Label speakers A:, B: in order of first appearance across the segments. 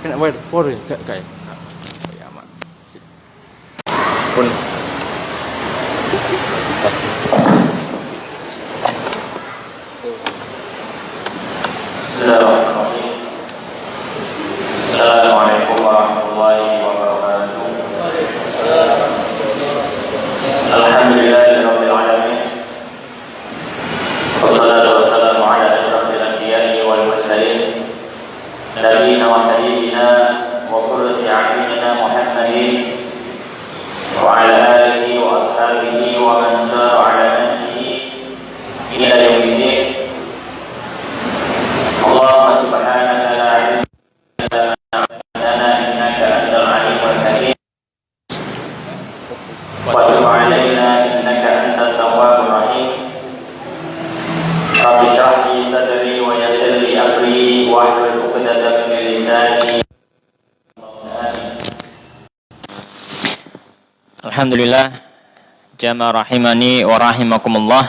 A: Kena bayar por ya, kayak. Ya, aman. Sip. Pun.
B: Assalamualaikum warahmatullahi wabarakatuh. Alhamdulillahirabbil alamin. Wassalatu wassalamu ala asyrafil anbiya'i wal mursalin. Nabiyina wa habibina wa qurrati a'yunina Muhammadin wa ala alihi wa ashabihi wa man sara ala nahjihi ila yaumiddin. Allahumma subhanaka la ilma lana innaka antal alimul hakim wa tub alaina innaka antat tawwabur rahim. Rabbi shrah li sadri wa yassir li amri wahlul 'uqdatam min lisani.
C: Alhamdulillah, jamaah rahimani wa rahimakumullah.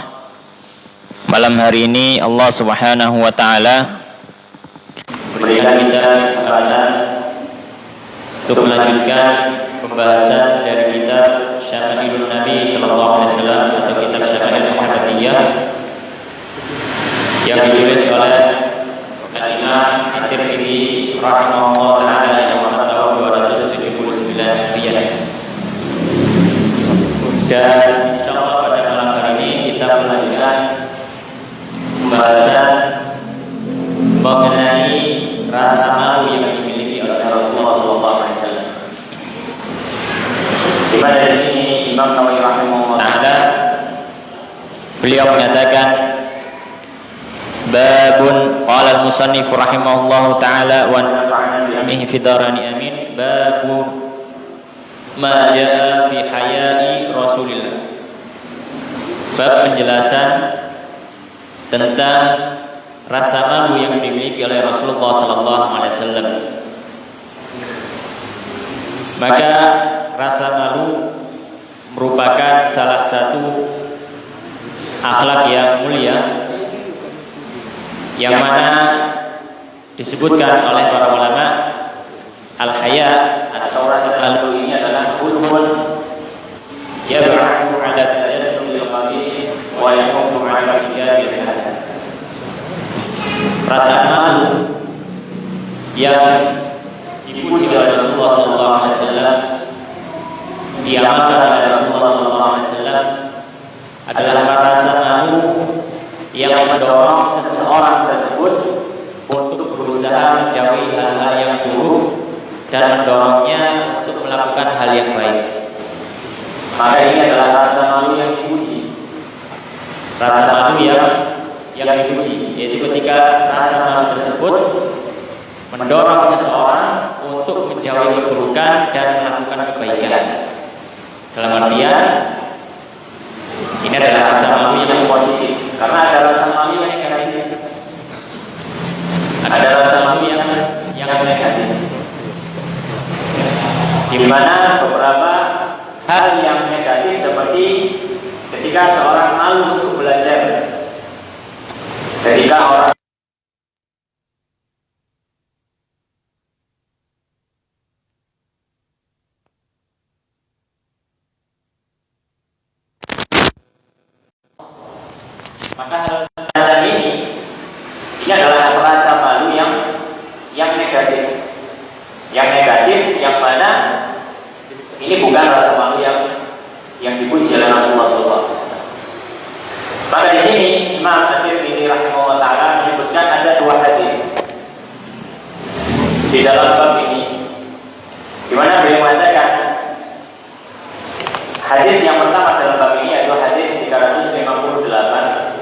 C: Malam hari ini Allah Subhanahu wa taala
B: berikan kita kesempatan untuk melanjutkan pembahasan dari kitab Syama'ilun Nabi sallallahu alaihi wasallam atau kitab Syama'il Muhammadiyah yang ditulis oleh Imam At-Tirmidzi rahimahullah taala yang pada tahun 279 Hijriah. Dan insyaallah pada malam hari ini kita melanjutkan pembahasan mengenai rasa malu yang dimiliki oleh Rasulullah SAW. Di mana di sini Imam Nawawi rahimahullah taala beliau menyatakan babun qala al-musannif rahimahullahu taala wa nafa'ana bi amrihi fi darani amin babu ma jaa fi haya'i Rasulillah. Bab penjelasan tentang rasa malu yang dimiliki oleh Rasulullah sallallahu alaihi wasallam. Maka rasa malu merupakan salah satu akhlak yang mulia yang mana disebutkan oleh para ulama al-haya atau rasa malu ini adalah hulmun yab'u 'ala tajaddudil qabih wa yaqumu 'ala ijabil hasan. Rasa malu yang dipuji oleh Rasulullah SAW, diamalkan oleh Rasulullah SAW adalah rasa malu yang mendorong seseorang tersebut untuk berusaha menjauhi hal-hal yang buruk dan mendorongnya untuk melakukan hal yang baik. Maka ini adalah rasa malu yang dipuji, rasa malu yang dipuji, yaitu ketika rasa malu tersebut mendorong seseorang untuk menjauhi keburukan dan melakukan kebaikan. Dalam artian ini adalah rasa malu yang positif, karena ada rasa malu yang negatif. Ada rasa malu yang negatif, di mana beberapa hal yang negatif seperti ketika seorang malu untuk belajar, ketika orang maka hal semacam ini adalah rasa malu yang negatif, yang mana ini bukan rasa malu yang dipuji oleh Rasulullah SAW. Maka di sini Imam At-Tirmidzi rahimahullah taala menyebutkan ada dua hadis di dalam bab ini, di mana beliau mengatakan hadis yang pertama dalam bab ini adalah hadis 358.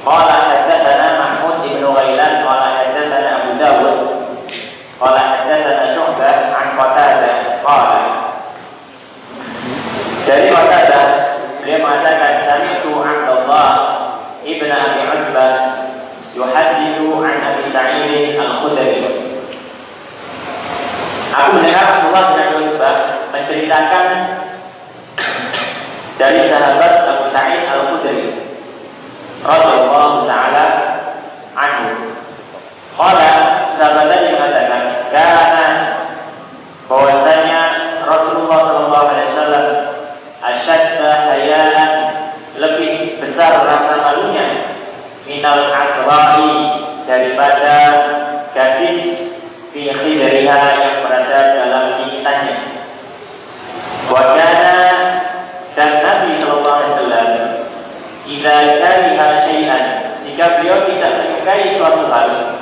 B: Qala haddatsana Mahmud ibn Ghailan qala haddatsana Abu Dawud qala haddatsana Syu'bah an Qatadah qala. Dari Qatadah beliau mengatakan sami'tu Abdullah ibn Abi Utbah yuhadditsu an Abi Sa'id al-Khudri. Aku mendengar Abdullah bin Abi Utbah menceritakan dari sahabat Abu Sa'id al-Khudri radhiyallahu taala anhu. Qala, sahabat yang mengatakan kana ada gadis fi khidriha yang berada dalam gigitannya. Wa kana, dan Nabi sallallahu alaihi wasallam idza kariha syai'an, jika beliau tidak menyukai suatu hal,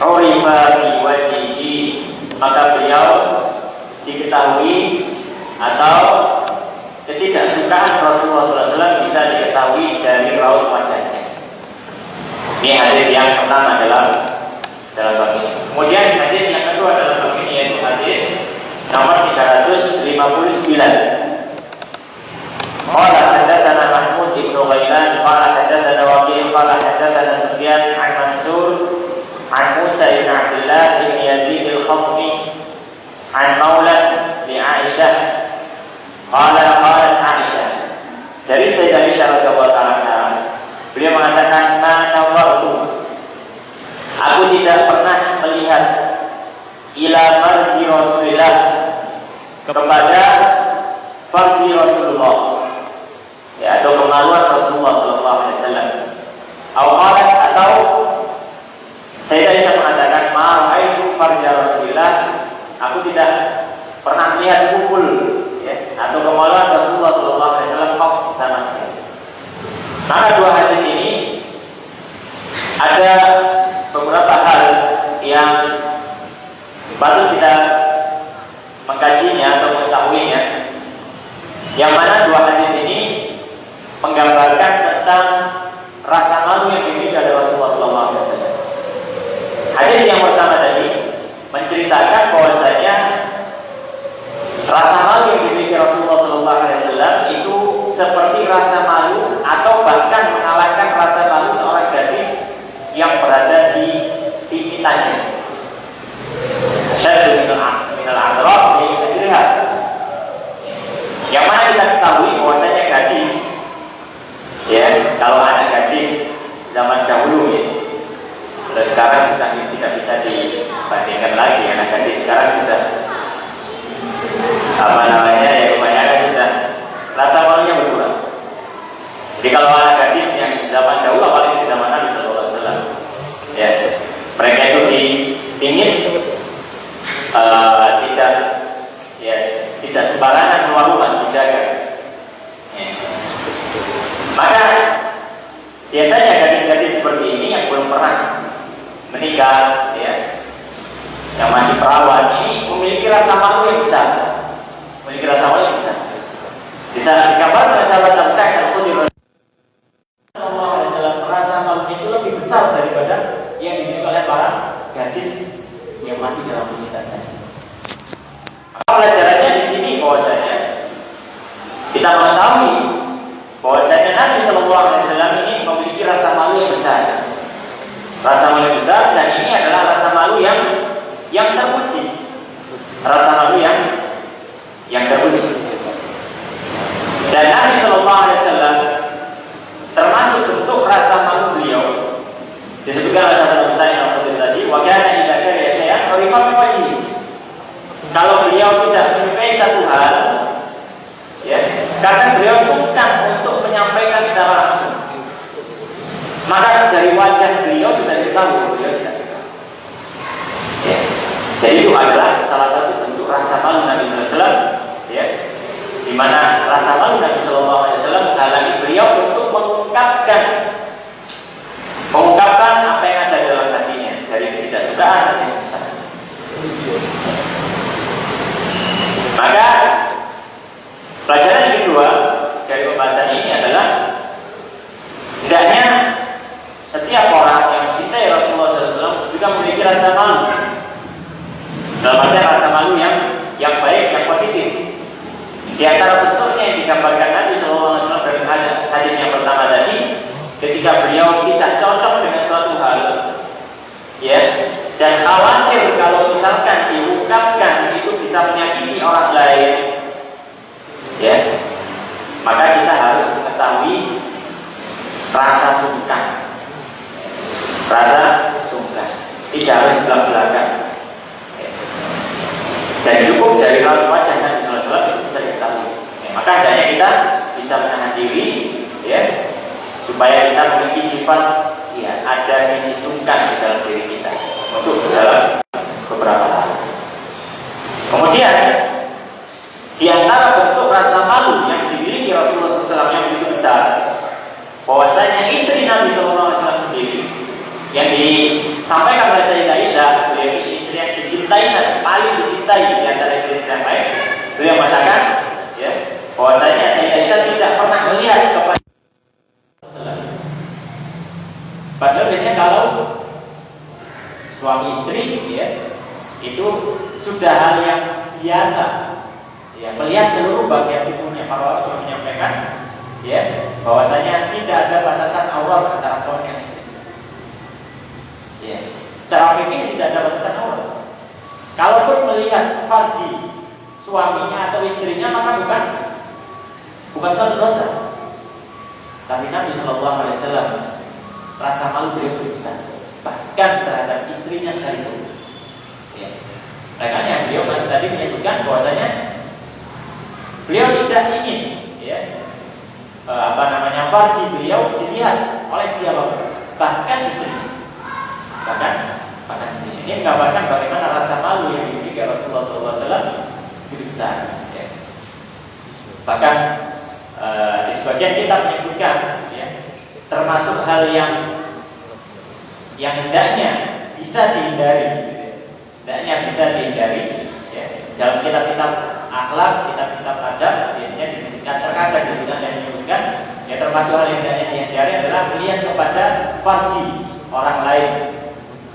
B: urifa bi wajhihi, maka beliau diketahui atau ketidaksukaan Rasulullah SAW bisa diketahui dari raut wajahnya. Ini hadis yang pertama dalam bab ini. Kemudian hadis yang kedua dalam bab ini yaitu hadis nomor 359. Qala hadatsana Mahmud ibn Ghailan qala hadatsana Waqi' qala hadatsana Sufyan an Mansur an Musa ibn Abdullah ibn Yazid al-Khatmi an Maula li Aisyah. Qalat Aisyah, dari Sayyidah Aisyah radhiyallahu ta'ala, beliau mengatakan, "Ma nawartu, aku tidak pernah melihat ila farji Rasulillah, kepada farji Rasulullah, ya, atau kemaluan Rasulullah sallallahu alaihi wasallam." Atau Sayyidah Aisyah mengatakan, "Ma ra'aitu farja Rasulillah, aku tidak pernah melihat kumpul, ya, atau kemaluan Rasulullah sallallahu alaihi wasallam sama sekali." Maka dua hadis ini ada beberapa hal yang patut kita mengkajinya atau mengetahuinya, yang mana dua hadis ini menggambarkan tentang rasa malu yang dimiliki oleh Rasulullah sallallahu alaihi wasallam. Hadis yang pertama tadi menceritakan bahwasanya rasa malu yang dimiliki Rasulullah SAW itu seperti rasa malu atau bahkan mengalahkan rasa malu seorang gadis yang berada di gigitannya. Syaddu minal adrab fi khidriha. Yang mana kita ketahui bahwasanya gadis, ya, kalau anak gadis zaman dahulu, ya, sekarang sudah tidak bisa dibandingkan lagi. Anak gadis sekarang sudah ya, kebanyakan sudah rasa malunya berkurang. Jadi kalau anak gadis yang zaman dahulu, apalagi di zaman Nabi sallallahu alaihi wasallam, ya, mereka itu ingin tidak sembarangan keluar rumah, dijaga. Ya. Maka biasanya gadis-gadis seperti ini yang belum pernah menikah, ya, yang masih perawan, ini memiliki rasa malu yang besar. Bisa digambarkan oleh sahabat Abu Sa'id Al-Khudri sallallahu alaihi wasallam, rasa malu itu lebih besar daripada yang dimiliki oleh para gadis yang masih dalam gigitannya. Pelajarannya di sini bahwasanya kita mengetahui bahwasanya Nabi sallallahu alaihi wasallam ini memiliki rasa malu yang besar. Dan ini adalah rasa malu yang terpuji. Rasa malu yang terpuji. Dan Nabi sallallahu alaihi wasallam termasuk bentuk rasa malu beliau disebutkan oleh sahabat Abu Sa'id Al-Khudri tadi, wa kana idza kariha syai'an urifa bi wajhihi. Kalau beliau tidak menyukai satu hal, ya, karena beliau sungkan untuk menyampaikan secara langsung, maka dari wajah beliau sudah diketahui beliau tidak suka. Ya. Jadi itu adalah salah satu bentuk rasa malu Nabi sallallahu alaihi wasallam, ya, di mana rasa malu Nabi sallallahu alaihi wasallam menghalangi beliau untuk mengungkapkan apa yang ada dalam hatinya dari ketidaksukaan dan kesusahan. Maka pelajaran yang kedua dari pembahasan ini adalah hendaknya setiap orang yang mencintai Rasulullah SAW juga memiliki rasa malu. Dalam artian rasa malu yang baik, yang positif. Di antara bentuknya yang digambarkan Nabi SAW dari hadis yang pertama tadi, ketika beliau tidak cocok dengan suatu hal, ya, dan khawatir kalau misalkan diungkapkan itu bisa menyakiti orang lain, ya, maka kita harus mengetahui rasa sungkan, tidak harus belak-belakan, dan cukup dari raut wajah Nabi SAW itu bisa diketahui. Maka hendaknya kita bisa menahan diri, ya, supaya kita memiliki sifat ya ada sisi sungkan di dalam diri kita untuk dalam beberapa hal. Kemudian di antara bentuk rasa malu yang dimiliki Rasulullah SAW yang begitu besar, bahwasanya istri Nabi SAW sendiri yang disampaikan oleh Sayyidah Aisyah, beliau ini istri yang dicintai dan paling dicintai di antara istri yang lain. Beliau mengatakan, ya, bahwasanya Sayyidah Aisyah tidak pernah melihat kepada padahal biasanya kalau suami istri, ya, itu sudah hal yang biasa, ya, melihat seluruh bagian tubuhnya. Para ulama juga menyampaikan, ya, bahwasanya tidak ada batasan aurat antara suami dan istri. Ya, secara fikih tidak ada batasan aurat. Kalaupun melihat farji suaminya atau istrinya, maka bukan suatu dosa. Tapi Nabi Shallallahu Alaihi Wasallam rasa malu beliau besar, bahkan terhadap istrinya sekalipun. Ya. Makanya beliau tadi menyebutkan bahwasanya beliau tidak ingin, ya, farji beliau dilihat oleh siapapun, bahkan istri, bahkan istri. Ini menggambarkan bagaimana rasa malu yang dimiliki Rasulullah SAW begitu besar. Ya. Bahkan di sebagian kitab menyebutkan, ya, termasuk hal yang hendaknya bisa dihindari, ya. Dalam kitab-kitab akhlak, kitab-kitab adab, biasanya disebutkan, terkadang disebutkan dan menyebutkan, ya, termasuk hal yang hendaknya dihindari adalah melihat kepada farji orang lain,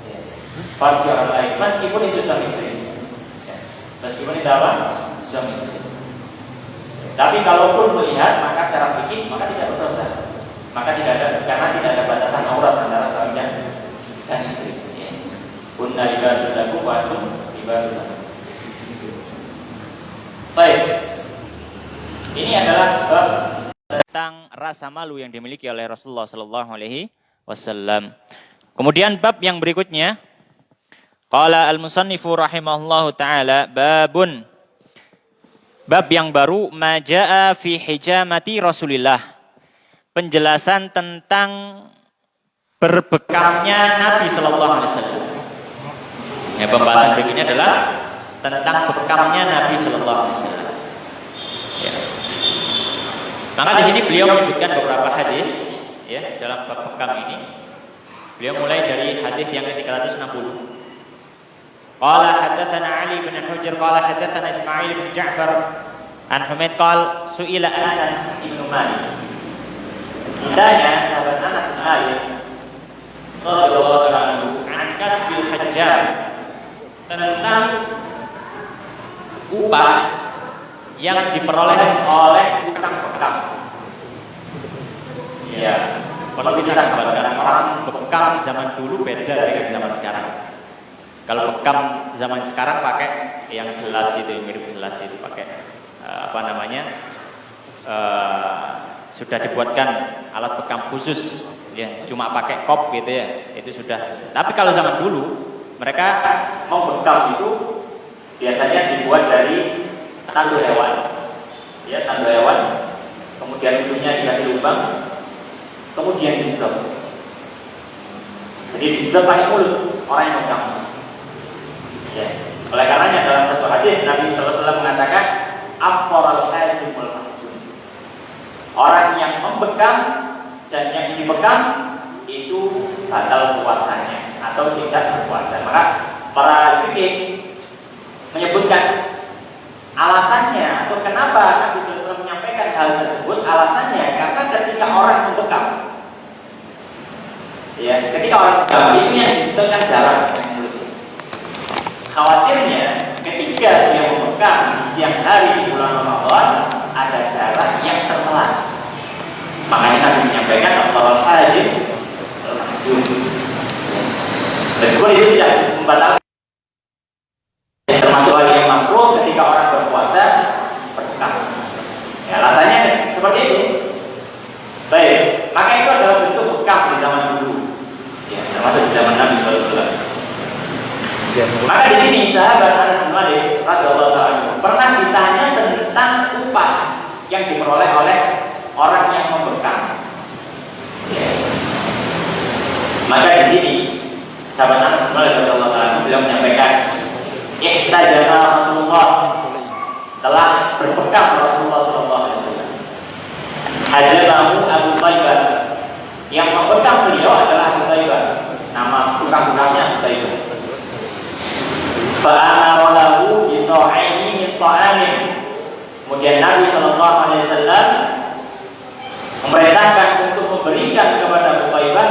B: ya. Farji orang lain, meskipun itu suami istri, ya. Meskipun itu apa? Suami istri. Tapi kalaupun melihat, maka secara fikih maka tidak berdosa, maka tidak ada, karena tidak ada batasan aurat antara suami dan istri. Kunna libasun lakum wa antum libasun lahum. Baik, ini adalah bab
C: tentang rasa malu yang dimiliki oleh Rasulullah Sallallahu Alaihi Wasallam. Kemudian bab yang berikutnya, qala al-musannifu rahimahullahu taala, babun, bab yang baru, majaa fi hijamati Rasulillah, penjelasan tentang berbekamnya Nabi Sallallahu Alaihi Wasallam. Ya, pembahasan berikutnya adalah tentang bekamnya Nabi Sallallahu Alaihi Wasallam. Ya. Maka di sini beliau menyebutkan beberapa hadis, ya, dalam bab bekam ini. Beliau mulai dari hadis yang ke-360. Qala hadatsana Ali bin Hujr qala hadatsana Ismail bin Ja'far an Humaid qala su'ila Anas bin Malik. Ditanya sahabat Anas bin Malik radhiyallahu anhu an kasbil hajjam, tentang upah yang diperoleh oleh tukang bekam. Ya, kalau kita gambarkan orang bekam zaman dulu beda dengan zaman sekarang. Kalau bekam zaman sekarang pakai yang gelas itu, yang mirip gelas itu, pakai sudah dibuatkan alat bekam khusus, ya, cuma pakai kop gitu, ya, itu sudah. Tapi kalau zaman dulu mereka mau bekam itu biasanya dibuat dari tandu hewan, ya, tandu hewan, kemudian ujungnya dikasih lubang, kemudian disedot. Jadi disedot pakai mulut orang yang bekam. Ya. Oleh karenanya dalam satu hadis Nabi SAW mengatakan, afqarul hajimul mahjum, orang yang membekam dan yang dibekam itu batal puasanya atau tidak berpuasa. Maka para fikih menyebutkan alasannya atau kenapa Nabi SAW menyampaikan hal tersebut. Alasannya karena ketika orang membekam, ya, ketika orang membekam itu yang disebutkan darah. Khawatirnya ketika dia membekam di siang hari di bulan Ramadan ada darah yang tertelan. Makanya Nabi menyampaikan afdalul hajim al-mahjum. Meskipun itu tidak membatalkan, termasuk hal yang makruh ketika orang berpuasa berbuka. Ya, alasannya seperti itu. Baik, maka itu adalah bentuk bekam di zaman dulu. Ya, termasuk di zaman Nabi SAW. Maka di sini sahabat Anas bin Malik radhiyallahu anhu pernah ditanya tentang upah yang diperoleh oleh orang yang membekam. Ya.
B: Maka di sini sahabat Anas bin Malik radhiyallahu anhu beliau menyampaikan, ihtajama Rasulullah, telah berbekam Rasulullah sallallahu alaihi wasallam. Hajamahu Abu Thaibah, yang membekam beliau adalah Abu Thaibah, nama tukang-tukangnya Abu Thaibah. Fa'amara lahu bi sa'aini min ta'amin. Kemudian Nabi sallallahu alaihi wasallam memerintahkan untuk memberikan kepada Abu Thaibah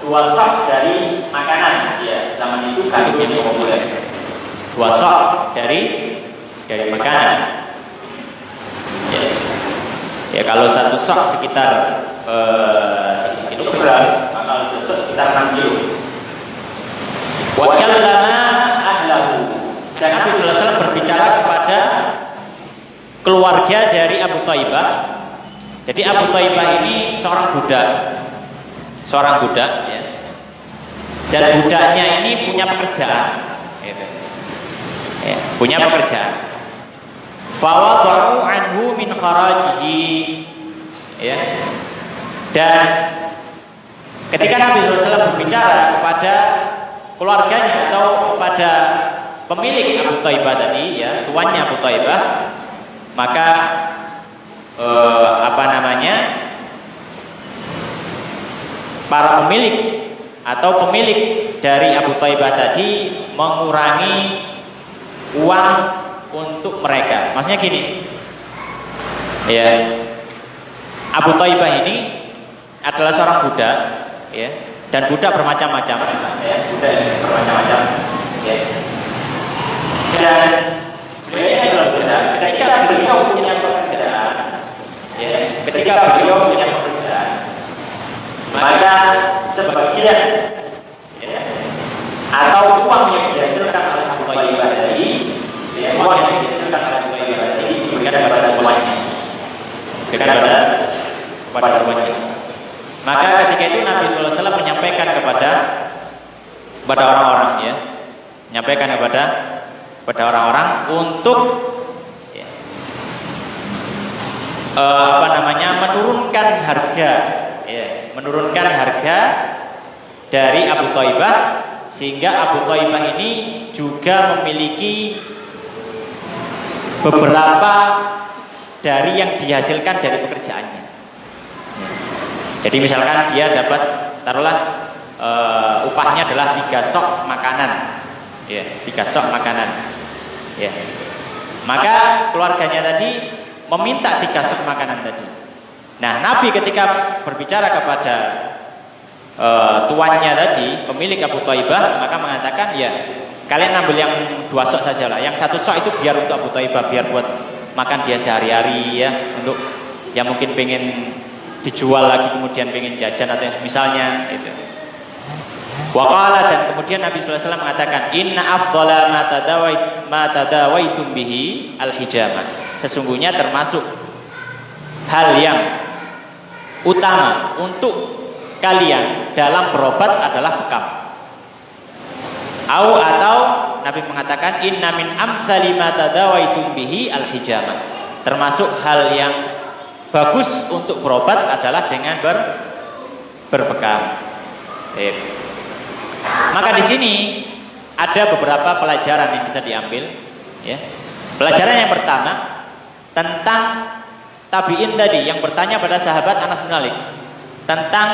B: 2 sak dari makanan. Ya, zaman itu kandung ini populer. 2 sak dari makanan. Ya, kalau 1 sak sekitar itu berat, maka 2 sak sekitar 6 kilo. Wa kallama ahlahu, dan Nabi sallallahu alaihi wasallam berbicara kepada keluarga dari Abu Thaibah. Jadi Abu Thaibah ini seorang budak ya. Dan budaknya ini punya pekerjaan gitu. Ya, punya pekerjaan. Fawadhu anhu min kharajihi, ya. Dan ketika Nabi SAW berbicara kepada keluarganya atau kepada pemilik Abu Thaibah tadi, ya, tuannya Abu Thaibah, maka para pemilik atau pemilik dari Abu Thaibah tadi mengurangi uang untuk mereka. Maksudnya gini, ya, Abu Thaibah ini adalah seorang budak, ya, dan budak bermacam-macam, ya, budak bermacam-macam, ya. Dan beliau adalah budak. Ketika beliau punya pekerjaan, ya, ketika beliau punya pekerjaan, maka sebagian, ya, atau uang yang dihasilkan oleh Abu Thaibah tadi, ya, uang yang dihasilkan oleh Abu Thaibah tadi diberikan kepada tuannya, kepada tuannya. Maka ketika itu Nabi sallallahu alaihi wasallam menyampaikan kepada orang-orang, ya, menyampaikan kepada orang-orang untuk, ya, menurunkan harga, ya, menurunkan harga dari Abu Thaibah, sehingga Abu Thaibah ini juga memiliki beberapa dari yang dihasilkan dari pekerjaannya. Jadi misalkan dia dapat, taruhlah upahnya adalah 3 sok makanan, ya, 3 sok makanan, ya. Maka keluarganya tadi meminta 3 sok makanan tadi. Nah, Nabi ketika berbicara kepada tuannya tadi, pemilik Abu Thaibah, maka mengatakan, ya, kalian ambil yang 2 sok sajalah. Yang 1 sok itu biar untuk Abu Thaibah, biar buat makan dia sehari-hari, ya, untuk yang mungkin pengen dijual lagi, kemudian pengen jajan atau yang misalnya itu. Waqala, dan kemudian Nabi sallallahu alaihi wasallam mengatakan, inna afdhala ma tadawaitum bihi al-hijamah. Sesungguhnya termasuk hal yang utama untuk kalian dalam berobat adalah bekam. Atau Nabi mengatakan, inna min amsali ma tadawaitum bihi al-hijamah. Termasuk hal yang bagus untuk berobat adalah dengan berbekam. Maka di sini ada beberapa pelajaran yang bisa diambil, ya. Pelajaran yang pertama tentang tabi'in tadi yang bertanya pada sahabat Anas bin Malik tentang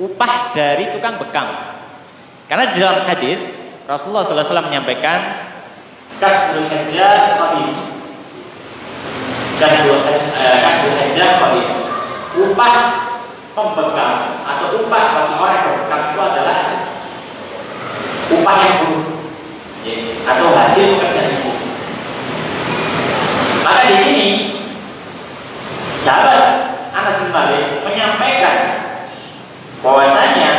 B: upah dari tukang bekam. Karena di dalam hadis Rasulullah SAW menyampaikan, kasbul hajjah qabih. Kasbul hajjah qabih. Upah pembekam atau upah bagi orang yang berbekam itu adalah upah yang buruk, ya, atau hasil pekerjaan itu. Maka di sini sahabat Anas bin Malik menyampaikan bahwasanya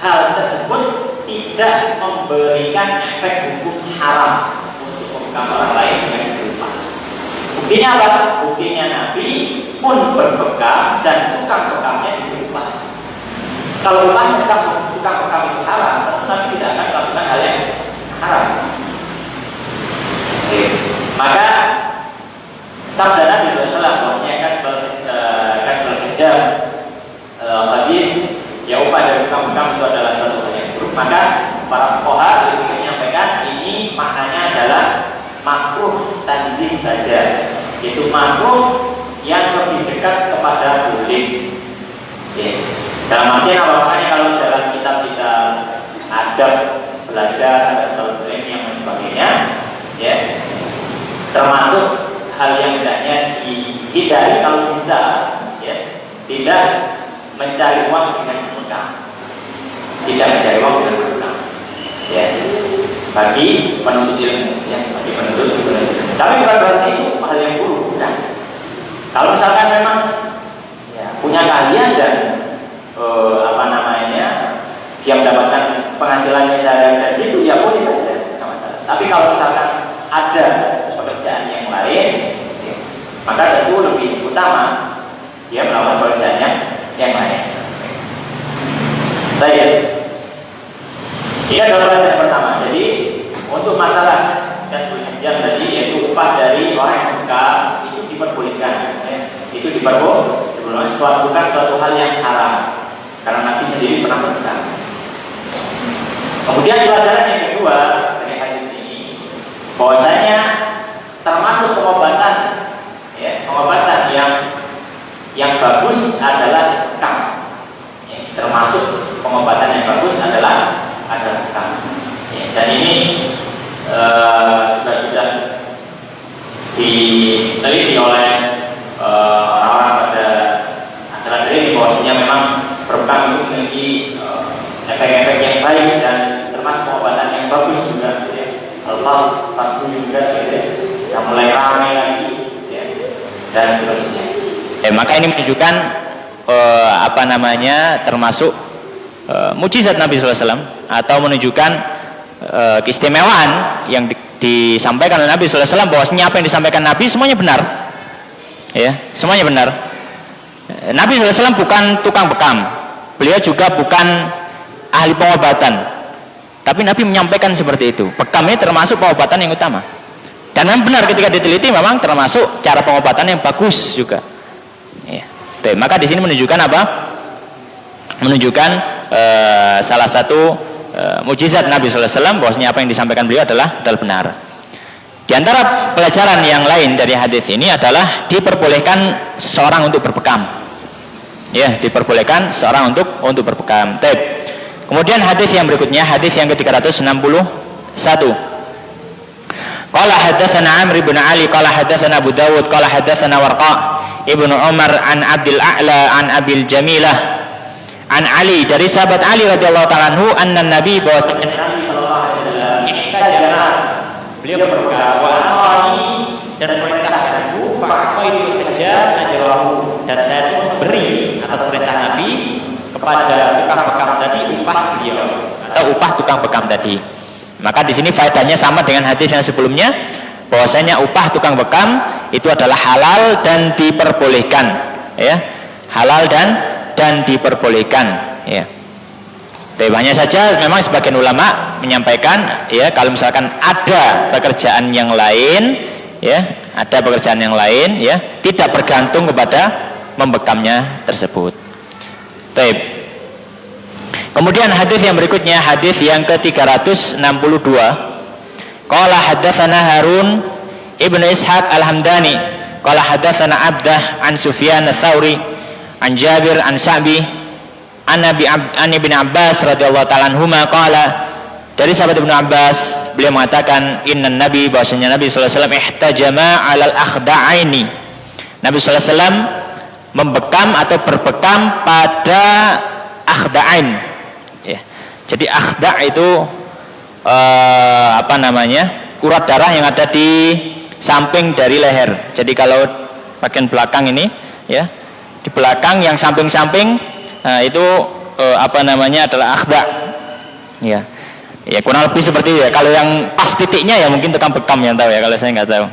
B: hal tersebut tidak memberikan efek hukum haram untuk membekam orang lain dengan upah. Buktinya apa? Buktinya Nabi pun berbekam dan tukang bekamnya diberi upah. Kalau upahnya tukang bekam itu haram, Nabi tidak akan melakukan hal yang haram. Oke. Maka sabda Nabi SAW bahwasanya kasbul hajjah qabih, ya, upah dari tukang bekam itu para fuqaha lebih menyampaikan ini maknanya adalah makruh tanzih saja, itu makruh yang lebih dekat kepada boleh. Ya. Dalam artian apa? Makanya kalau dalam kitab kita adab belajar, ada talabul ilmi yang sebagainya, ya, termasuk hal yang hendaknya dihindari kalau bisa, ya, tidak mencari uang dengan hutang, tidak mencari uang dengan hutang, ya, bagi penuntut ilmu, ya, bagi penuntut ilmu. Tapi bukan berarti itu hal yang buruk, bukan. Kalau misalkan memang ya, punya keahlian dan dia mendapatkan penghasilannya sehari dari situ, ya boleh saja, tidak masalah. Tapi kalau misalkan ada pekerjaan yang lain, ya, maka tentu lebih utama dia melakukan pekerjaan yang lain. Baik, ini adalah pelajaran pertama. Jadi untuk masalah kasbul hajam tadi, yaitu upah dari orang yang buka, itu diperbolehkan, ya. Itu diperbolehkan, bukan suatu hal yang haram, karena Nabi sendiri pernah berkata. Kemudian pelajaran yang kedua dari hadis ini, bahwasanya termasuk pengobatan, ya, pengobatan yang bagus adalah bekam. Ya, termasuk pengobatan yang bagus adalah bekam. Ya, dan ini juga sudah diteliti oleh orang-orang pada acara ini, bahwasanya memang berbekam itu memiliki efek-efek yang baik dan termasuk pengobatan yang bagus juga, ya. Al-Fas juga, ya, yang mulai ramai lagi, ya, dan seterusnya.
C: Maka ini menunjukkan termasuk mukjizat Nabi SAW, atau menunjukkan keistimewaan yang disampaikan oleh Nabi SAW, bahwasanya apa yang disampaikan Nabi semuanya benar, ya, semuanya benar. Nabi SAW bukan tukang bekam, beliau juga bukan ahli pengobatan, tapi Nabi menyampaikan seperti itu. Bekam ini termasuk pengobatan yang utama, dan memang benar ketika diteliti memang termasuk cara pengobatan yang bagus juga, ya. Maka di sini menunjukkan apa? Menunjukkan salah satu mukjizat Nabi SAW, bahwasanya apa yang disampaikan beliau adalah benar. Di antara pelajaran yang lain dari hadis ini adalah diperbolehkan seorang untuk berbekam, ya, diperbolehkan seorang untuk berbekam. Kemudian hadis yang berikutnya, hadis yang ke-361. Qala hadatsana Amr bin Ali qala hadatsana Abu Dawud qala hadatsana Warqa ibnu Umar an Abdul A'la an Abil Jamilah an Ali, dari sahabat Ali radhiyallahu ta'ala anhu, anna Nabi sallallahu alaihi wasallam beliau berkata, wa amani, dan perintahkanku fa'qaitu hajjat ajrahu, dan saya memberi atas perintah Nabi kepada tukang bekam tadi upah beliau, atau upah tukang bekam tadi. Maka di sini faedahnya sama dengan hadis yang sebelumnya, bahwasanya upah tukang bekam itu adalah halal dan diperbolehkan, ya, halal dan diperbolehkan, ya. Hanya saja memang sebagian ulama menyampaikan, ya, kalau misalkan ada pekerjaan yang lain, ya, ada pekerjaan yang lain, ya, tidak bergantung kepada membekamnya tersebut. Kemudian hadis yang berikutnya, hadis yang ke-362. Qala hadatsana Harun ibnu Ishaq Al-Hamdani qala hadatsana Abdah an Sufyan Ats-Tsauri an Jabir an Sa'bi an Ibn Abbas radhiyallahu ta'ala anhuma qala, dari sahabat Ibnu Abbas beliau mengatakan, innan Nabi, bahwasanya Nabi sallallahu alaihi wasallam ihtajama 'alal akhda'aini, Nabi sallallahu alaihi wasallam membekam atau berbekam pada akhda'ain, ya. Jadi akhda' itu urat darah yang ada di samping dari leher. Jadi kalau bagian belakang ini, ya, di belakang yang samping-samping, itu adalah akhda', ya. Ya kurang lebih seperti itu, ya. Kalau yang pas titiknya ya mungkin tukang bekam yang tahu, ya, kalau saya nggak tahu.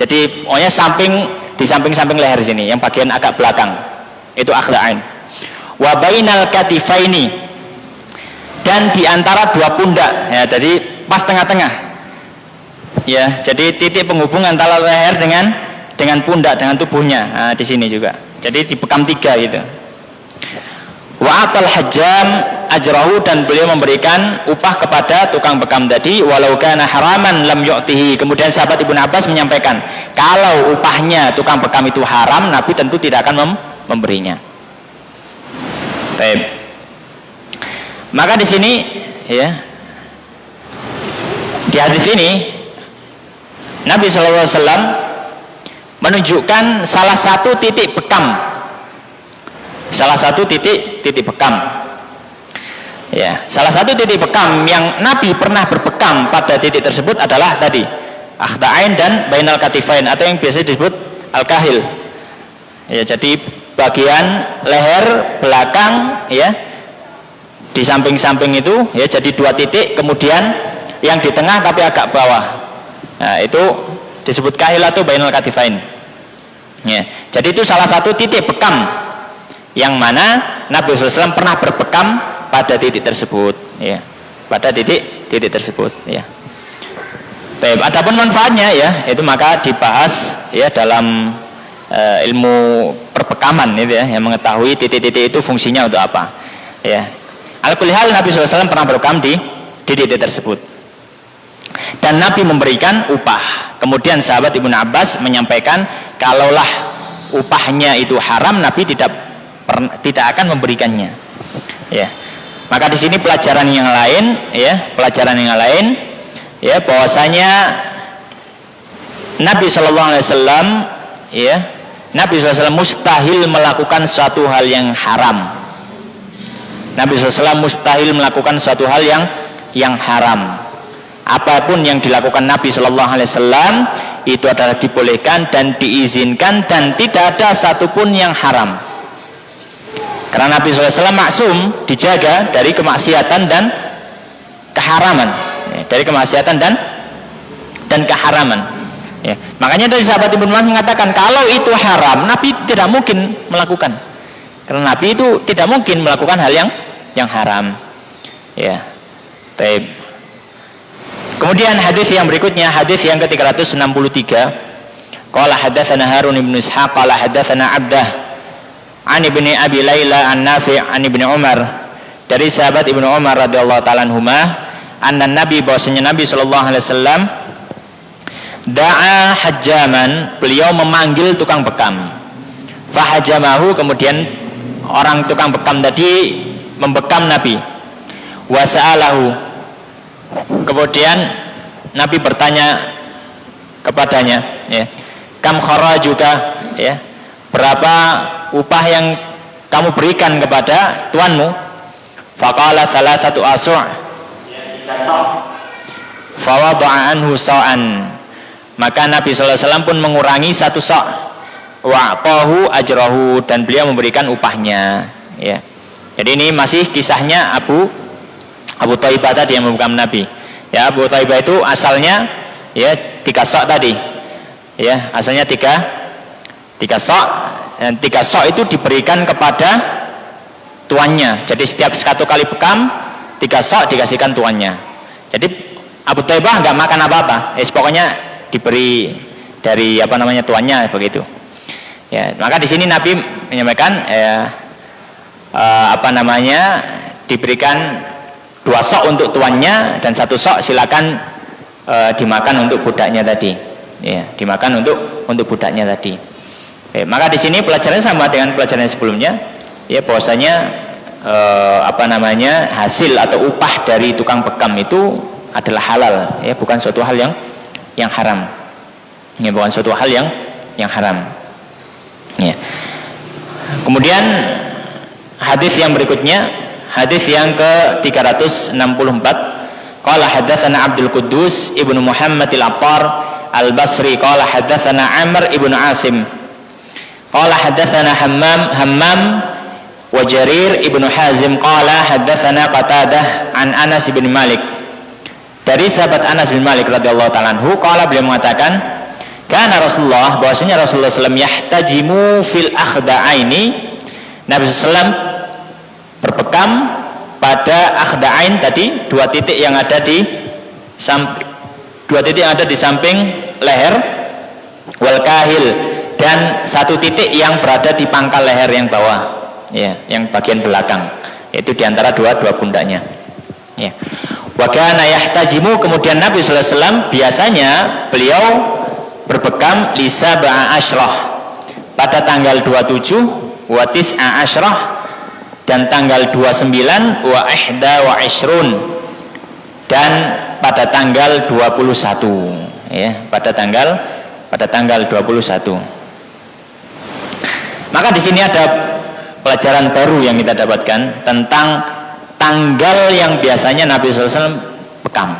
C: Jadi pokoknya di samping-samping leher sini, yang bagian agak belakang, itu akhda'ain. Wa bainal katifaini, dan di antara dua pundak, ya, jadi pas tengah-tengah, ya, jadi titik penghubung antara leher dengan pundak, dengan tubuhnya, di sini juga. Jadi dibekam 3 gitu. Wa atal hajjam
B: ajrahu, dan beliau memberikan upah kepada tukang bekam tadi, walau kana haraman lam yu'tihi. Kemudian sahabat Ibnu Abbas menyampaikan, kalau upahnya tukang bekam itu haram, Nabi tentu tidak akan memberinya. Baik. Maka di sini ya, di hadis ini Nabi SAW menunjukkan salah satu titik bekam, ya, salah satu titik bekam yang Nabi pernah berbekam pada titik tersebut adalah tadi akhda'ain dan bainal katifain, atau yang biasa disebut al-kahil. Ya, jadi bagian leher belakang ya, di samping-samping itu ya, jadi 2 titik, kemudian yang di tengah tapi agak bawah. Nah, itu disebut kahil atau bainal katifain. Ya, jadi itu salah satu titik bekam yang mana Nabi SAW pernah berbekam pada titik tersebut. Ya, pada titik tersebut. Ya. Baik, adapun manfaatnya ya, itu maka dibahas ya dalam ilmu perbekaman itu ya, yang mengetahui titik-titik itu fungsinya untuk apa. Ya. Al-kulli hal Nabi SAW pernah berbekam di titik tersebut. Dan Nabi memberikan upah. Kemudian sahabat Ibnu Abbas menyampaikan, kalaulah upahnya itu haram, Nabi tidak akan memberikannya. Ya. Maka di sini pelajaran yang lain ya, bahwasanya Nabi SAW ya, Nabi SAW mustahil melakukan suatu hal yang haram. Nabi SAW mustahil melakukan suatu hal yang haram. Apapun yang dilakukan Nabi SAW itu adalah dibolehkan dan diizinkan, dan tidak ada satupun yang haram. Karena Nabi SAW maksum, dijaga dari kemaksiatan dan keharaman. Dari kemaksiatan dan keharaman. Ya. Makanya dari sahabat Ibnu Umar mengatakan, kalau itu haram, Nabi tidak mungkin melakukan. Karena Nabi itu tidak mungkin melakukan hal yang haram. Ya. Baik. Kemudian hadis yang berikutnya, hadis yang ke-363. Qala hadatsana Harun bin Ishaq qala hadatsana Abdah an ibni Abi Laila an Nafi' an ibni Umar, dari sahabat Ibnu Umar radhiyallahu ta'ala anhuma, anna Nabi, bahwasanya Nabi sallallahu alaihi wasallam da'a hajjaman, beliau memanggil tukang bekam. Fahajamahu, kemudian orang tukang bekam tadi membekam Nabi. Wa sa'alahu, kemudian Nabi bertanya kepadanya, ya, kam kharajuka, ya, berapa upah yang kamu berikan kepada tuanmu? Faqala salasatu asu', fawada'a anhu sa'an, maka Nabi SAW pun mengurangi 1 sa', wa'tahu ajrahu, dan beliau memberikan upahnya. Ya. Jadi ini masih kisahnya Abu Thaibah tadi yang membekam Nabi. Ya, Abu Thaibah itu asalnya ya 3 sa' tadi. Ya, asalnya 3 sa', dan 3 sa' itu diberikan kepada tuannya. Jadi setiap 1 kali bekam 3 sa' dikasihkan tuannya. Jadi Abu Thaibah enggak makan apa-apa. Pokoknya diberi dari tuannya begitu. Ya, maka di sini Nabi menyampaikan diberikan 2 sa' untuk tuannya, dan 1 sa' silakan dimakan untuk budaknya tadi. Ya, dimakan untuk budaknya tadi. Maka di sini pelajarannya sama dengan pelajaran sebelumnya, ya, bahwasanya hasil atau upah dari tukang bekam itu adalah halal, ya, bukan suatu hal yang haram. Ya, bukan suatu hal yang haram. Ya. Kemudian hadis yang berikutnya, hadis yang ke-364. Qala hadatsana Abdul Quddus ibnu Muhammad al-Attar al-Basri qala hadatsana Amr ibnu Asim qala hadatsana Hammam wa Jarir ibnu Hazim qala hadatsana Qatadah an Anas bin Malik, dari sahabat Anas bin Malik radhiyallahu ta'ala anhu, qala, beliau mengatakan, kana Rasulullah, bahwasanya Rasulullah SAW yahtajimu fil akhda'aini, Nabi SAW berbekam pada akhda'ain tadi, 2 titik yang ada di samping leher, wal kahil, dan 1 titik yang berada di pangkal leher yang bawah, ya, yang bagian belakang.
C: yaitu di antara dua pundaknya. Ya. Wa kana yahtajimu, kemudian Nabi sallallahu alaihi wasallam biasanya beliau berbekam li sab'a asyrah, pada tanggal 27 wa tis'a asyrah, dan tanggal 29 wa ihda wa ishrun, dan pada tanggal 21, ya, pada tanggal 21. Maka di sini ada pelajaran baru yang kita dapatkan tentang tanggal yang biasanya Nabi SAW bekam.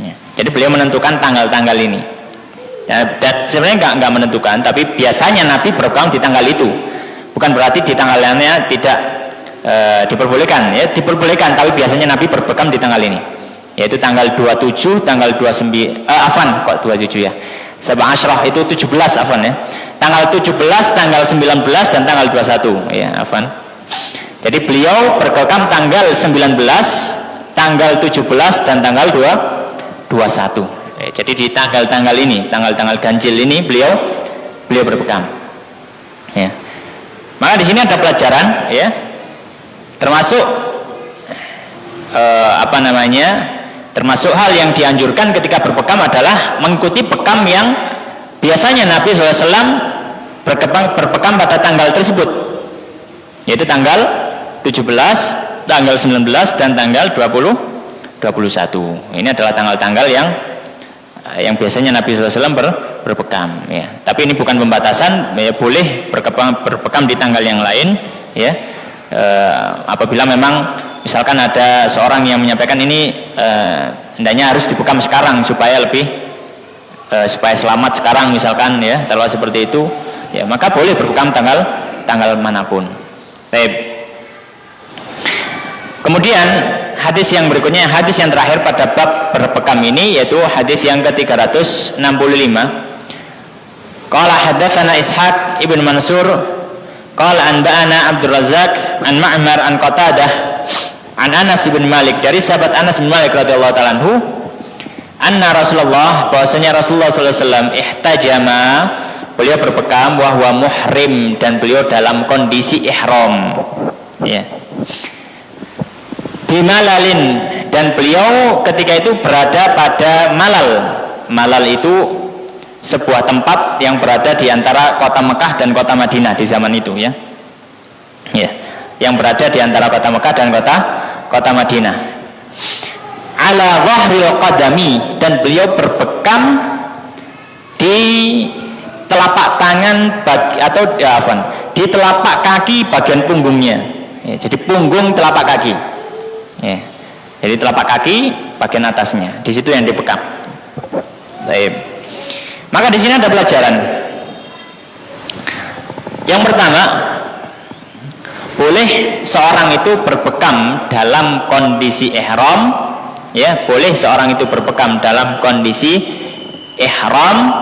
C: Ya. Jadi beliau menentukan tanggal-tanggal ini. Ya, dan sebenarnya nggak menentukan, tapi biasanya Nabi berbekam di tanggal itu. Bukan berarti di tanggal lainnya tidak diperbolehkan. Ya, diperbolehkan, tapi biasanya Nabi berbekam di tanggal ini. Yaitu tanggal 27, tanggal 29, afan kok 27 ya. Sab'a asyrah itu 17 afan ya. Tanggal 17, tanggal 19 dan tanggal 21 ya, afan. Jadi beliau berbekam tanggal 19, tanggal 17 dan tanggal 21. Jadi di tanggal-tanggal ini, tanggal-tanggal ganjil ini beliau berbekam. Ya. Maka di sini ada pelajaran, ya, termasuk termasuk hal yang dianjurkan ketika berbekam adalah mengikuti bekam yang biasanya Nabi SAW berbekam pada tanggal tersebut, yaitu tanggal 17, tanggal 19 dan tanggal 21. Ini adalah tanggal-tanggal yang biasanya Nabi SAW berbekam. Ya. Tapi ini bukan pembatasan, ya, boleh berbekam di tanggal yang lain. Ya. Apabila memang misalkan ada seorang yang menyampaikan ini hendaknya harus dibekam sekarang supaya supaya selamat sekarang misalkan, ya, kalau seperti itu, ya, maka boleh berbekam tanggal manapun. Baik. Kemudian hadis yang berikutnya, hadis yang terakhir pada bab berbekam ini, yaitu hadis yang ke-365. Qala haddatsana Ishaq ibn Mansur qala anba'ana Abdul Razzaq an Ma'mar an Qatadah an Anas bin Malik, dari sahabat Anas bin Malik radhiyallahu ta'ala anhu, anna Rasulullah, bahwasanya Rasulullah sallallahu alaihi wasallam ihtajama, beliau berbekam, wa huwa muhrim, dan beliau dalam kondisi ihram. Ya. Bimalalin, dan beliau ketika itu berada pada Malal. Malal itu sebuah tempat yang berada di antara kota Mekah dan kota Madinah di zaman itu, ya. Ya, yang berada di antara kota Mekah dan kota Madinah. Ala dhahril qadami, dan beliau berbekam di telapak tangan di telapak kaki bagian punggungnya. Ya, jadi punggung telapak kaki. Ya. Jadi telapak kaki bagian atasnya, di situ yang dibekam. Baik. Maka di sini ada pelajaran. Yang pertama, boleh seorang itu berbekam dalam kondisi ihram, ya, boleh seorang itu berbekam dalam kondisi ihram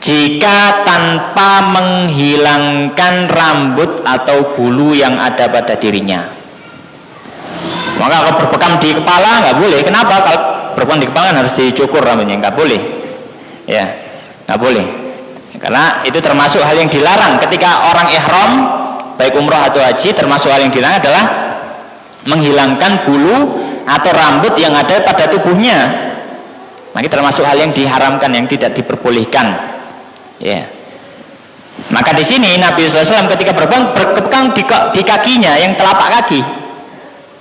C: jika tanpa menghilangkan rambut atau bulu yang ada pada dirinya. Maka kalau berbekam di kepala nggak boleh. Kenapa? Kalau berbekam di kepala kan harus dicukur rambutnya, nggak boleh. Ya, nggak boleh. Karena itu termasuk hal yang dilarang ketika orang ihram, baik umroh atau haji, termasuk hal yang dilarang adalah menghilangkan bulu atau rambut yang ada pada tubuhnya. Maka termasuk hal yang diharamkan, yang tidak diperbolehkan. Ya. Maka di sini Nabi SAW ketika berbekam di kakinya, yang telapak kaki,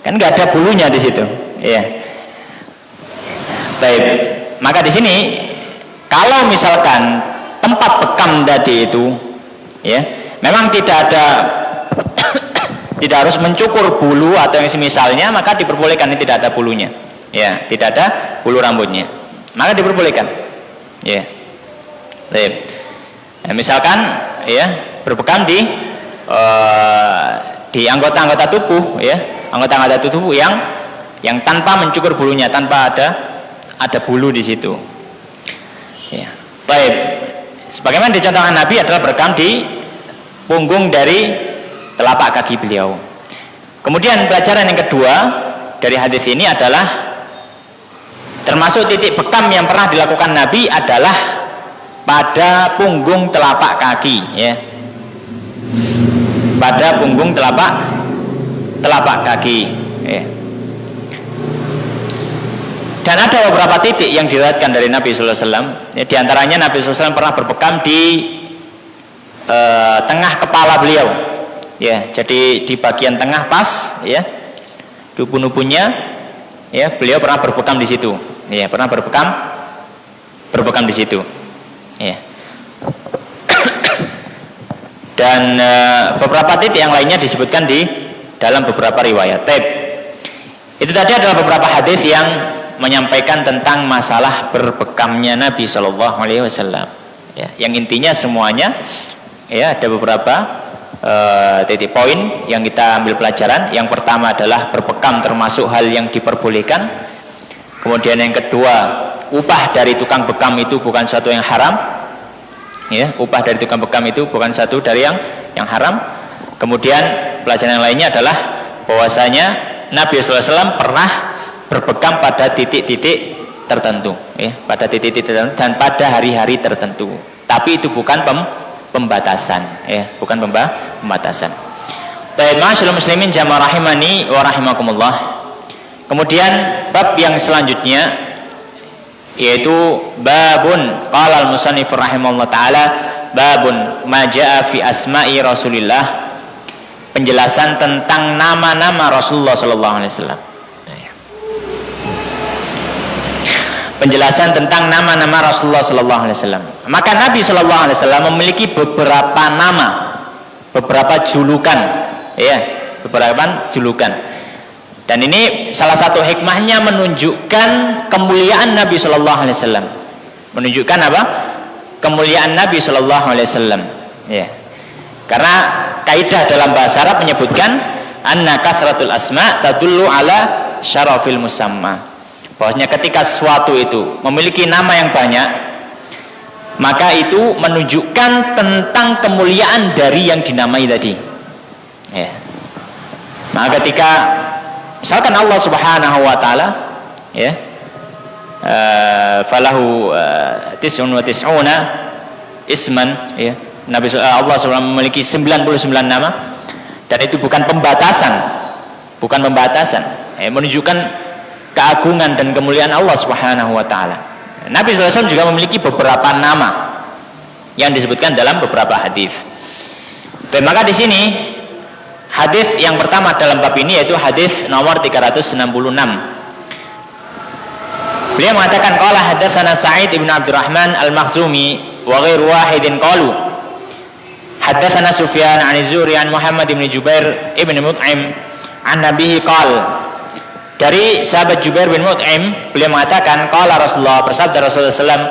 C: kan nggak ada bulunya di situ, ya. Baik. Maka di sini kalau misalkan tempat bekam tadi itu, ya, memang tidak harus mencukur bulu atau yang semisalnya, maka diperbolehkan. Ini tidak ada bulunya, ya, tidak ada bulu rambutnya, maka diperbolehkan, ya. Baik. Nah, misalkan, ya, berbekam di anggota-anggota tubuh, ya, anggota-anggota tubuh yang tanpa mencukur bulunya, tanpa ada bulu di situ. Ya. Baik. Sebagaimana dicontohkan Nabi adalah berbekam di punggung dari telapak kaki beliau. Kemudian pelajaran yang kedua dari hadis ini adalah termasuk titik bekam yang pernah dilakukan Nabi adalah pada punggung telapak kaki, ya. Pada punggung telapak telapak kaki. Ya. Dan ada beberapa titik yang diriwayatkan dari Nabi Sallallahu Alaihi Wasallam. Ya, di antaranya Nabi Sallallahu Alaihi Wasallam pernah berbekam di tengah kepala beliau. Ya, jadi di bagian tengah pas, ya, di ubun-ubunnya, ya, beliau pernah berbekam di situ. Ya, pernah berbekam di situ. Ya. Dan beberapa titik yang lainnya disebutkan di dalam beberapa riwayat. Itu tadi adalah beberapa hadis yang menyampaikan tentang masalah berbekamnya Nabi Shallallahu Alaihi Wasallam. Ya, yang intinya semuanya, ya, ada beberapa titik poin yang kita ambil pelajaran. Yang pertama adalah berbekam termasuk hal yang diperbolehkan. Kemudian yang kedua, upah dari tukang bekam itu bukan suatu yang haram. Ya, upah dari tukang bekam itu bukan satu dari yang haram. Kemudian pelajaran yang lainnya adalah bahwasanya Nabi Sallallahu Alaihi Wasallam pernah berbekam pada titik-titik tertentu, ya, pada titik-titik tertentu dan pada hari-hari tertentu. Tapi itu bukan pembatasan, ya, bukan pembatasan. Baik, ma'asyiral muslimin jamaah rahimani wa rahimakumullah. Kemudian bab yang selanjutnya yaitu babun qala al-musannif rahimahullah taala babun ma jaa fi asma'i Rasulillah, penjelasan tentang nama-nama Rasulullah sallallahu alaihi wasallam. Penjelasan tentang nama-nama Rasulullah sallallahu alaihi wasallam. Maka Nabi sallallahu alaihi wasallam memiliki beberapa nama, beberapa julukan, ya, beberapa julukan. Dan ini salah satu hikmahnya menunjukkan kemuliaan Nabi sallallahu alaihi wasallam. Menunjukkan apa? Kemuliaan Nabi sallallahu alaihi wasallam, ya. Karena kaidah dalam bahasa Arab menyebutkan anna kathratul asma tadullu ala syarafil musamma. Bahwasanya ketika sesuatu itu memiliki nama yang banyak, maka itu menunjukkan tentang kemuliaan dari yang dinamai tadi. Ya. Maka ketika misalkan Allah Subhanahu wa taala, ya, falahu tis'un wa tis'una isman, ya. Nabi Allah SWT memiliki 99 nama, dan itu bukan pembatasan, menunjukkan keagungan dan kemuliaan Allah Subhanahu wa taala. Nabi SAW juga memiliki beberapa nama yang disebutkan dalam beberapa hadis. Dan maka di sini hadis yang pertama dalam bab ini yaitu hadis nomor 366. Beliau mengatakan qala hadatsana Sa'id bin Abdurrahman al-Makhzumi wa ghairu wahidin qalu hadatsana Sufyan 'an Az-Zuhri 'an Muhammad bin Jubair ibn Mut'im 'an nabihi qala. Dari sahabat Jubair bin Mut'im, beliau mengatakan qala Rasulullah, bersabda Rasulullah SAW,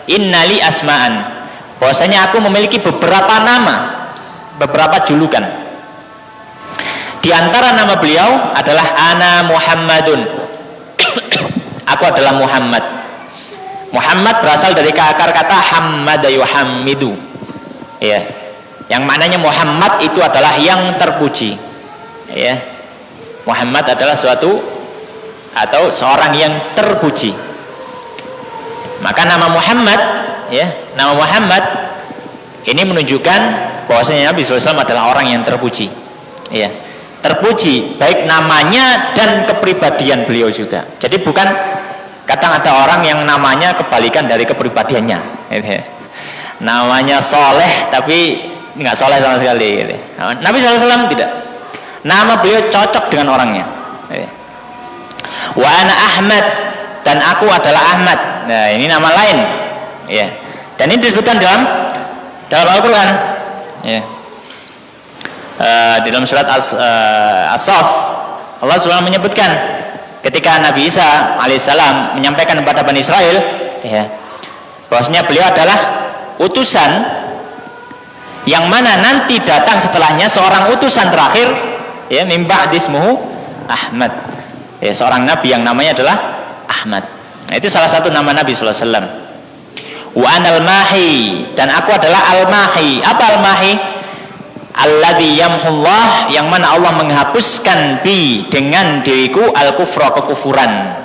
C: innali asma'an, bahwasanya aku memiliki beberapa nama, beberapa julukan. Di antara nama beliau adalah ana Muhammadun. Aku adalah Muhammad. Muhammad berasal dari akar kata hammada yuhammidu, ya, yang maknanya Muhammad itu adalah yang terpuji, ya. Muhammad adalah suatu atau seorang yang terpuji. Maka nama Muhammad, ya, nama Muhammad ini menunjukkan bahwasanya Nabi SAW adalah orang yang terpuji, ya, terpuji baik namanya dan kepribadian beliau juga. Jadi bukan kata-kata orang yang namanya kebalikan dari kepribadiannya, ya. Namanya soleh tapi nggak soleh sama sekali, ya. Nabi SAW tidak. Nama beliau cocok dengan orangnya, ya. Wa ana Ahmad, dan aku adalah Ahmad. Nah, ini nama lain, ya. Dan ini disebutkan dalam Al-Qur'an, ya. Di dalam surat As-Saff Allah SWT menyebutkan ketika Nabi Isa alaihissalam menyampaikan kepada Bani Israel, ya, bahwasanya beliau adalah utusan yang mana nanti datang setelahnya seorang utusan terakhir, ya, min ba'di ismuhu Ahmad, ya, seorang nabi yang namanya adalah Ahmad. Nah, itu salah satu nama Nabi sallallahu alaihi wasallam. Wa anal mahi, dan aku adalah al-mahi. Apa al-mahi? Alladzi yamhullah, yang mana Allah menghapuskan bi, dengan diriku, al-kufra, kekufuran.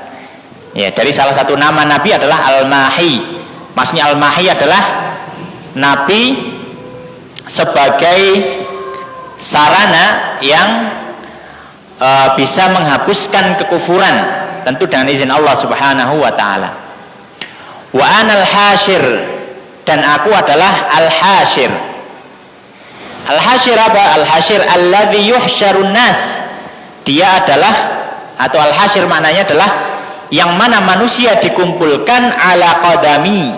C: Ya, dari salah satu nama Nabi adalah al-mahi. Maksudnya al-mahi adalah nabi sebagai sarana yang
B: bisa menghapuskan kekufuran, tentu dengan izin Allah Subhanahu wa taala. Wa anal hasyir, dan aku adalah al-hasyir. Al-hasyir apa? Al-hasyir alladzi yuhsyarun nas. Dia adalah, atau al-hasyir maknanya adalah yang mana manusia dikumpulkan ala qadami,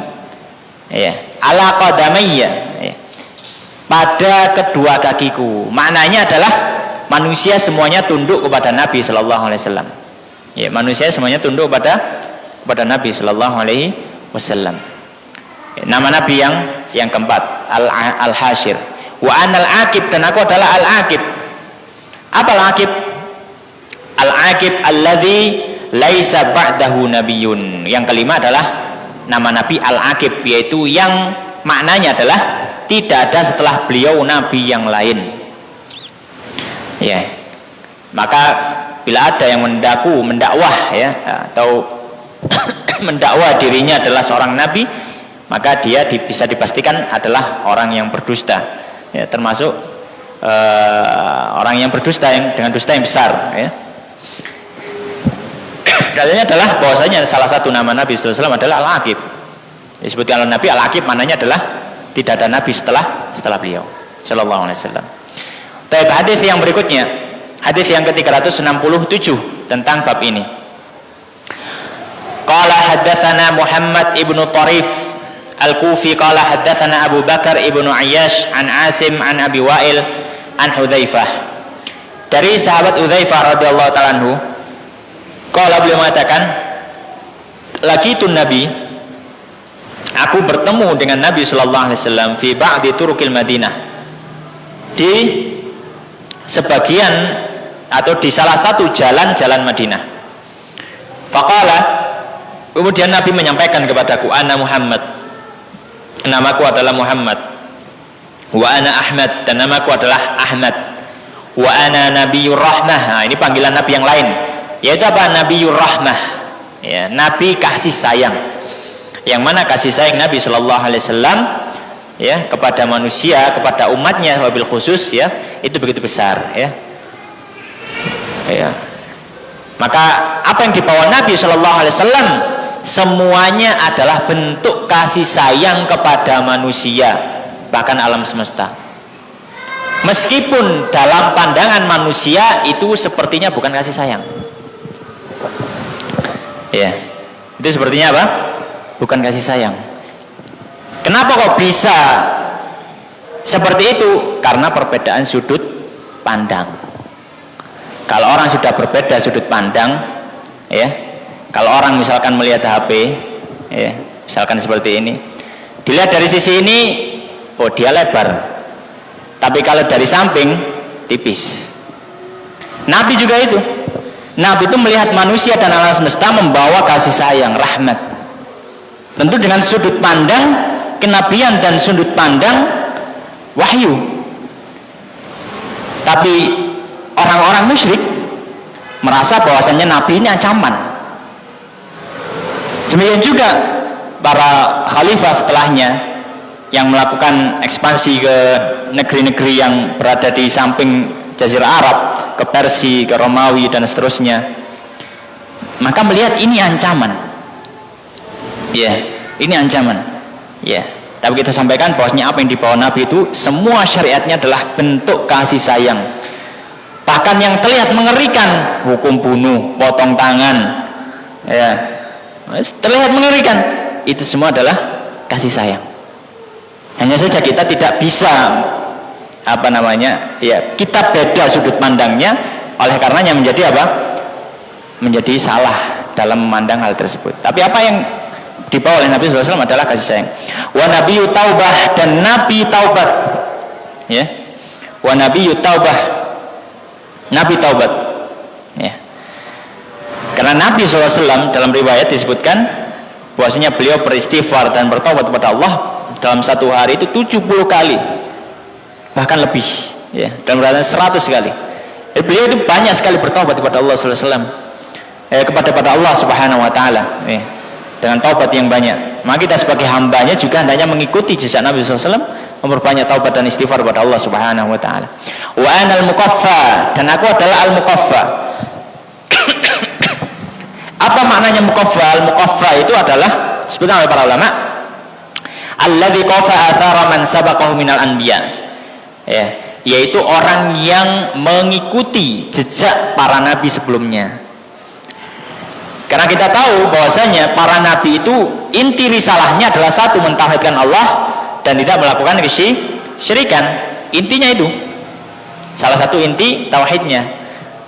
B: ya, ala qadamayya, ya, pada kedua kakiku. Maknanya adalah manusia semuanya tunduk kepada Nabi Sallallahu Alaihi Wasallam. Ya, manusia semuanya tunduk kepada Nabi Sallallahu Alaihi Wasallam. Ya, nama Nabi yang keempat, al-hasyir. Wa anal aqib, dan aku adalah al-aqib. Apa al-aqib? Al-aqib alladzi laisa ba'dahu nabiyyun. Yang kelima adalah nama Nabi al-aqib, yaitu yang maknanya adalah tidak ada setelah beliau nabi yang lain. Ya, maka bila ada yang mendakwah, ya, atau mendakwa dirinya adalah seorang nabi, maka dia bisa dipastikan adalah orang yang berdusta, ya, termasuk orang yang berdusta dengan dusta yang besar. Ya. Dalilnya adalah bahwasanya salah satu nama Nabi SAW adalah Al-Aqib. Disebutkan oleh Nabi Al-Aqib, maknanya adalah tidak ada nabi setelah beliau Sallallahu Alaihi Wasallam. Baik, hadis yang berikutnya, hadis yang ke-367 tentang bab ini. Qala haddatsana Muhammad ibnu Tarif Al-Kufi qala haddatsana Abu Bakar ibnu Ayyash an Asim an Abi Wa'il an Hudzaifah. Dari sahabat Hudzaifah radhiyallahu ta'ala anhu, qala beliau mengatakan, laqitun Nabi, aku bertemu dengan Nabi sallallahu alaihi wasallam fi ba'di turuqil Madinah, di sebagian atau di salah satu jalan-jalan Madinah. Faqala, kemudian Nabi menyampaikan kepadaku, ana Muhammad, namaku adalah Muhammad, wa ana Ahmad, dan namaku adalah Ahmad, wa ana Nabiyur Rahmah. Nah, ini panggilan Nabi yang lain, yaitu apa? Nabiyur Rahmah, ya, Nabi kasih sayang. Yang mana kasih sayang Nabi Sallallahu Alaihi Wasallam, ya, kepada manusia, kepada umatnya wabil khusus, ya, itu begitu besar, ya. Ya. Maka apa yang dibawa Nabi Sallallahu Alaihi Wasallam semuanya adalah bentuk kasih sayang kepada manusia, bahkan alam semesta. Meskipun dalam pandangan manusia itu sepertinya bukan kasih sayang, ya, itu sepertinya apa? Bukan kasih sayang. Kenapa kok bisa seperti itu? Karena perbedaan sudut pandang. Kalau orang sudah berbeda sudut pandang, ya, kalau orang misalkan melihat HP, ya, misalkan seperti ini, dilihat dari sisi ini, oh dia lebar, tapi kalau dari samping tipis. Nabi juga itu. Nabi itu melihat manusia dan alam semesta membawa kasih sayang, rahmat. Tentu dengan sudut pandang kenabian dan sudut pandang wahyu. Tapi orang-orang musyrik merasa bahwasannya Nabi ini ancaman. Demikian juga para khalifah setelahnya yang melakukan ekspansi ke negeri-negeri yang berada di samping Jazirah Arab, ke Persia, ke Romawi dan seterusnya. Maka melihat ini ancaman. Ya, ini ancaman. Ya, tapi kita sampaikan bahwasanya apa yang dibawa Nabi itu semua syariatnya adalah bentuk kasih sayang. Bahkan yang terlihat mengerikan, hukum bunuh, potong tangan, ya, terlihat mengerikan, itu semua adalah kasih sayang. Hanya saja kita tidak bisa ya, kita beda sudut pandangnya, oleh karenanya menjadi apa? Menjadi salah dalam memandang hal tersebut. Tapi apa yang dibawa oleh Nabi SAW adalah kasih sayang. Wa nabiyyu taubah, dan Nabi taubat, ya. Wa nabiyyu taubah, Nabi taubat, ya. Karena Nabi SAW dalam riwayat disebutkan bahwasanya beliau beristighfar dan bertaubat kepada Allah dalam satu hari itu 70 kali, bahkan lebih, ya, dalam berarti 100 kali. Beliau itu banyak sekali bertaubat kepada Allah SAW, kepada Allah Subhanahu Wa Taala, ya, dengan taubat yang banyak. Maka kita sebagai hambanya juga hendaknya mengikuti jejak Nabi SAW
C: memperbanyak taubat dan istighfar kepada Allah Subhanahu wa taala. Wa anal mukaffa, dan aku adalah al mukaffa. Apa maknanya mukaffa? Al mukaffa itu adalah disebutkan oleh para ulama, alladzi qafa athara man sabaqahu minal anbiya. Ya, yaitu orang yang mengikuti jejak para nabi sebelumnya. Karena kita tahu bahwasanya para nabi itu inti risalahnya adalah satu, mentauhidkan Allah dan tidak melakukan kesyirikan. Intinya itu. Salah satu inti tauhidnya.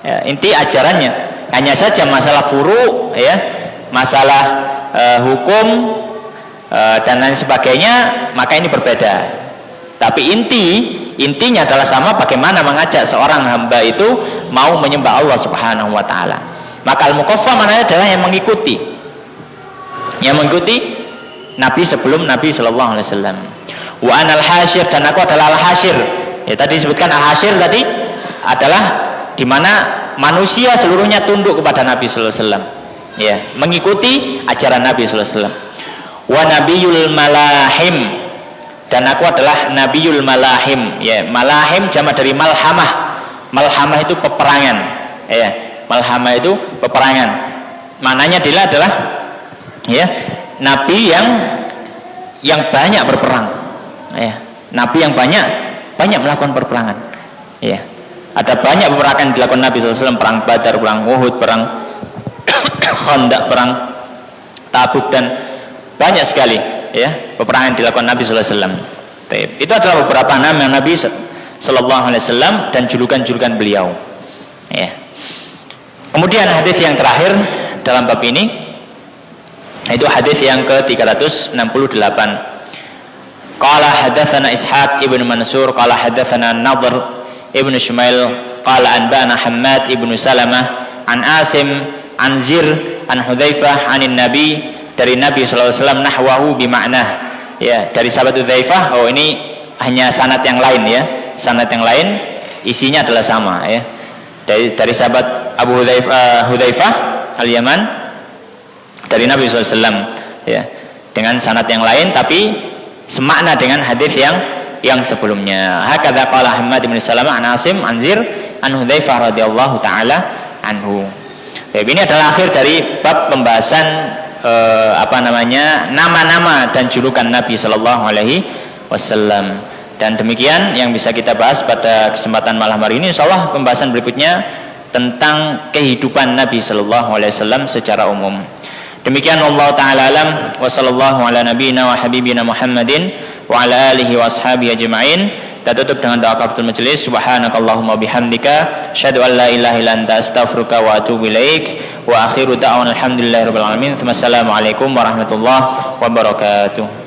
C: Ya, inti ajarannya. Hanya saja masalah furu, ya, masalah hukum dan lain sebagainya, maka ini berbeda. Tapi intinya adalah sama, bagaimana mengajak seorang hamba itu mau menyembah Allah Subhanahu wa taala. Maka al-mukaffa maknanya adalah yang mengikuti nabi sebelum Nabi sallallahu alaihi wasallam. Wa anal hasyir, dan aku adalah al-hasyir. Ya, tadi disebutkan al-hasyir tadi adalah di mana manusia seluruhnya tunduk kepada Nabi sallallahu alaihi wasallam. Ya, mengikuti ajaran Nabi sallallahu alaihi wasallam. Wa nabiyul malahim, dan aku adalah nabiyul malahim. Ya, malahim jamak dari malhamah. Malhamah itu peperangan. Ya, malhamah itu peperangan. Maknanya adalah ya, nabi yang banyak berperang. Ya, nabi yang banyak melakukan perperangan. Ya, ada banyak peperangan yang dilakukan Nabi SAW, perang Badar, perang Uhud, perang Khandaq, perang Tabuk, dan banyak sekali ya peperangan yang dilakukan Nabi SAW. Itu adalah beberapa nama Nabi SAW dan julukan-julukan beliau. Ya. Kemudian hadis yang terakhir dalam bab ini, itu hadis yang ke-368. Qala hadatsana Ishaq ibn Mansur qala hadatsana Nadhr ibn Shumail qala anbana Hammad ibn Salamah an Asim an Zir an Hudzaifah anin Nabi, dari Nabi sallallahu alaihi wasallam, nahwahu bi ma'nah. Ya, dari sahabat Hudzaifah. Oh, ini hanya sanad yang lain ya. Sanad yang lain isinya adalah sama ya. Dari sahabat Abu Hudzaifah Al-Yaman dari Nabi SAW ya, dengan sanad yang lain tapi semakna dengan hadis yang sebelumnya. Hakadza qala Hammad bin Salamah an Asim an Zir an Hudzaifah radhiyallahu taala anhu. Ya, ini adalah akhir dari bab pembahasan nama-nama dan julukan Nabi sallallahu alaihi wasallam. Dan demikian yang bisa kita bahas pada kesempatan malam hari ini. Insyaallah pembahasan berikutnya tentang kehidupan Nabi sallallahu alaihi wasallam secara umum. Demikian, wallahu taala alam, wa sallallahu ala nabiyyina wa habibina Muhammadin wa ala alihi wa ashabihi ajma'in. Kita tutup dengan doa kafaratul majelis. Subhanakallahumma bihamdika asyhadu an la ilaha illa anta astaghfiruka wa atubu ilaik. Wa akhiru da'wana alhamdulillahirabbil alamin. Wassalamualaikum warahmatullahi wabarakatuh.